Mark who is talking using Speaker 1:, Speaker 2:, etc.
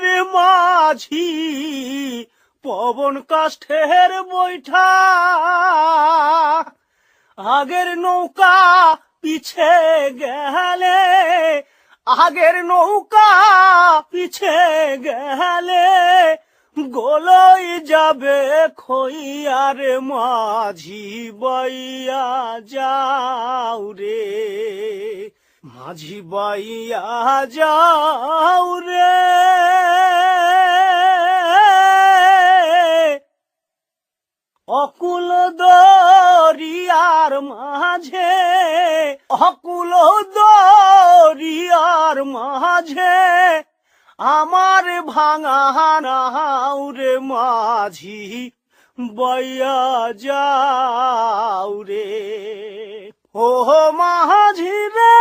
Speaker 1: রে মাঝি পবন কাষ্ঠের বৈঠা আগের নৌকা পিছে গেলে আগের নৌকা পিছে গেলে গোলই যাবে খইয়ার মাঝি বাইয়া যাও রে মাঝি বাইয়া যাও রে অকুল দরিয়ার মাঝে অকুল দরিয়ার মাঝে আমার ভাঙা নাও রে মাঝি বাইয়া যাও রে ও মাঝি রে